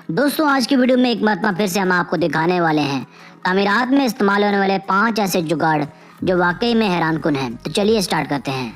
दोस्तों आज की वीडियो में एक मरतबा फिर से हम आपको दिखाने वाले हैं तामीरात में इस्तेमाल होने वाले 5 ऐसे जुगाड़ जो वाकई में हैरानकुन हैं। तो चलिए स्टार्ट करते हैं।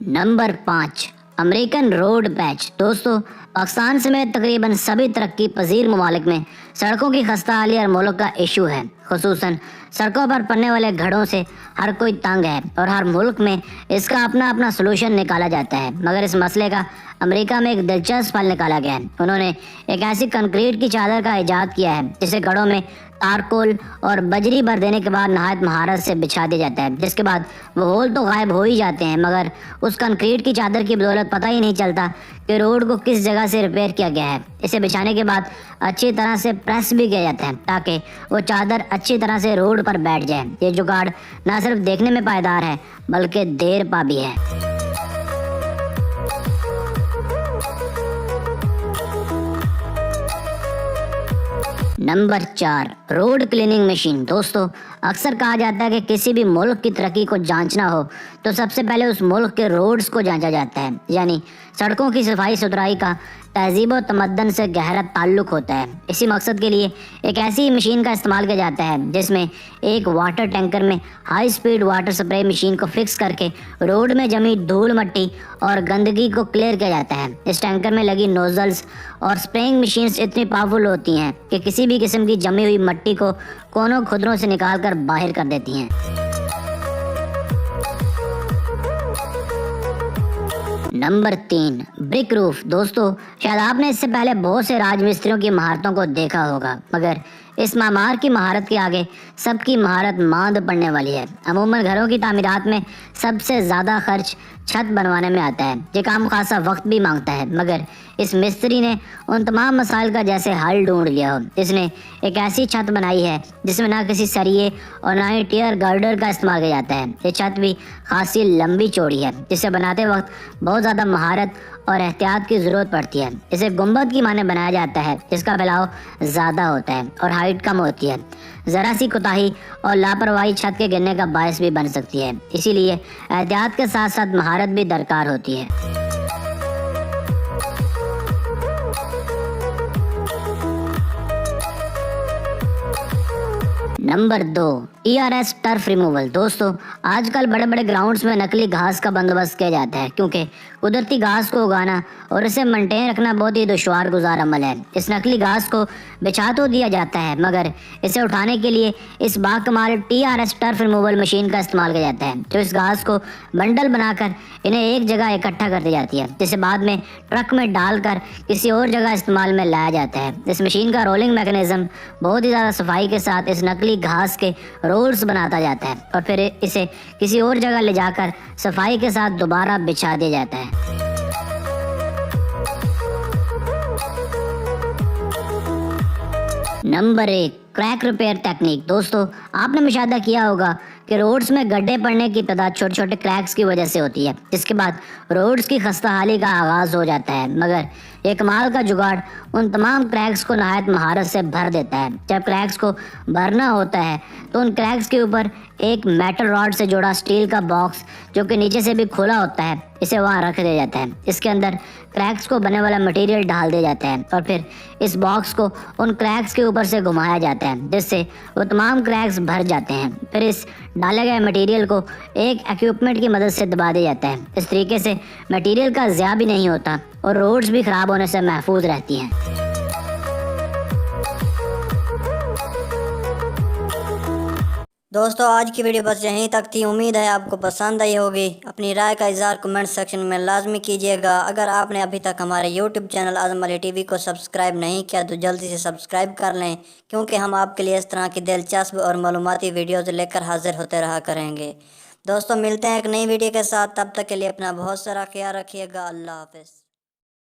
Number 5, American road patch. दोस्तों पाकिस्तान समेत तकरीबन सभी तरक्की पजीर ममालिक में सड़कों की खस्ता हाली और मुल्क का इशू है। खुसूसन सड़कों पर पड़ने वाले गड्ढों से हर कोई तंग है और हर मुल्क में इसका अपना अपना सलूशन निकाला जाता है। मगर इस मसले का अमेरिका में एक दिलचस्प हल निकाला गया है। उन्होंने एक ऐसी कंक्रीट की चादर का इजाद किया है जिसे गड्ढों में तारकोल और बजरी भर देने के बाद नहायत महारत से बिछा दिया जाता है, जिसके बाद वो होल तो गायब हो ही जाते हैं मगर उस कंक्रीट की चादर की बदौलत पता ही नहीं चलता कि रोड को किस जगह से रिपेयर किया गया है। इसे बिछाने के बाद अच्छी तरह से प्रेस भी किया जाता है ताकि वो चादर अच्छी तरह से रोड पर बैठ जाए। ये जुगाड़ न सिर्फ देखने में पायदार है बल्कि देर पा भी है। Number 4, road cleaning machine. दोस्तों अक्सर कहा जाता है कि किसी भी मुल्क की तरक्की को जांचना हो तो सबसे पहले उस मुल्क के रोड्स को जांचा जाता है, यानी सड़कों की सफाई सुथराई का तहजीब व तमद्दन से गहरा ताल्लुक होता है। इसी मकसद के लिए एक ऐसी मशीन का इस्तेमाल किया जाता है जिसमें एक वाटर टैंकर में high speed water spray machine को फिक्स करके रोड में जमी धूल मिट्टी और गंदगी को क्लियर किया जाता है। इस टैंकर में लगी नोजल्स और स्प्रेइंग मशीन्स इतनी पावरफुल होती हैं कि किसी भी किस्म की जमी हुई मिट्टी को कोनों खुदरों से निकालकर बाहर कर देती हैं। Number 3, brick roof. दोस्तों शायद आपने इससे पहले बहुत से राजमिस्त्रियों की महारतों को देखा होगा मगर इस मामार की महारत के आगे सबकी महारत मांद पड़ने वाली है। अमूमन घरों की तामीरात में सबसे ज़्यादा खर्च छत बनवाने में आता है। ये काम खासा वक्त भी मांगता है मगर इस मिस्त्री ने उन तमाम मसाइल का जैसे हल ढूंढ लिया हो। इसने एक ऐसी छत बनाई है जिसमें ना किसी सरिये और ना ही टियर गर्डर का इस्तेमाल किया जाता है। ये छत भी खासी लंबी चौड़ी है जिसे बनाते वक्त बहुत ज़्यादा महारत और एहतियात की ज़रूरत पड़ती है। इसे गुंबद की माने बनाया जाता है जिसका फैलाव ज़्यादा होता है और हाइट कम होती है। ज़रा सी कोताही और लापरवाही छत के गिरने का बायस भी बन सकती है, इसीलिए एहतियात के साथ साथ महारत भी दरकार होती है। Number 2, TRS turf removal. दोस्तों आजकल बड़े बड़े ग्राउंड्स में नकली घास का बंदोबस्त किया जाता है क्योंकि कुदरती घास को उगाना और इसे मेंटेन रखना बहुत ही दुश्वार गुजार अमल है। इस नकली घास को बिछा तो दिया जाता है मगर इसे उठाने के लिए इस बाकमाल TRS टर्फ रिमूवल मशीन का इस्तेमाल किया जाता है जो इस घास को बंडल बनाकर इन्हें एक जगह इकट्ठा कर दी जाती है जिसे बाद में ट्रक में डालकर किसी और जगह इस्तेमाल में लाया जाता है। इस मशीन का रोलिंग मैकेनिज्म बहुत ही ज़्यादा सफाई के साथ इस नकली घास के रोल्स बनाता जाता है और फिर इसे किसी और जगह ले जाकर सफाई के साथ दोबारा बिछा दिया जाता है। Number 1, crack repair technique. दोस्तों आपने मुशाहिदा किया होगा कि रोड्स में गड्ढे पड़ने की तादाद छोटे छोटे क्रैक्स की वजह से होती है, जिसके बाद रोड्स की खस्ता हाली का आगाज़ हो जाता है। मगर ये कमाल का जुगाड़ उन तमाम क्रैक्स को नहायत महारत से भर देता है। जब क्रैक्स को भरना होता है तो उन क्रैक्स के ऊपर एक मेटल रॉड से जुड़ा स्टील का बॉक्स जो कि नीचे से भी खुला होता है इसे वहाँ रख दिया जाता है। इसके अंदर क्रैक्स को बनने वाला मटेरियल डाल दिया जाता है और फिर इस बॉक्स को उन क्रैक्स के ऊपर से घुमाया जाता है जिससे वो तमाम क्रैक्स भर जाते हैं। फिर इस डाले गए मटेरियल को एक इक्विपमेंट की मदद से दबा दिया जाता है। इस तरीके से मटेरियल का ज़िया भी नहीं होता और रोड्स भी ख़राब होने से महफूज रहती हैं। दोस्तों आज की वीडियो बस यहीं तक थी। उम्मीद है आपको पसंद आई होगी। अपनी राय का इज़हार कमेंट सेक्शन में लाजमी कीजिएगा। अगर आपने अभी तक हमारे यूट्यूब चैनल आज़म अली टीवी को सब्सक्राइब नहीं किया तो जल्दी से सब्सक्राइब कर लें क्योंकि हम आपके लिए इस तरह की दिलचस्प और मालूमाती वीडियोज़ लेकर हाजिर होते रहा करेंगे। दोस्तों मिलते हैं एक नई वीडियो के साथ, तब तक के लिए अपना बहुत सारा ख्याल रखिएगा। अल्लाह हाफ़िज़।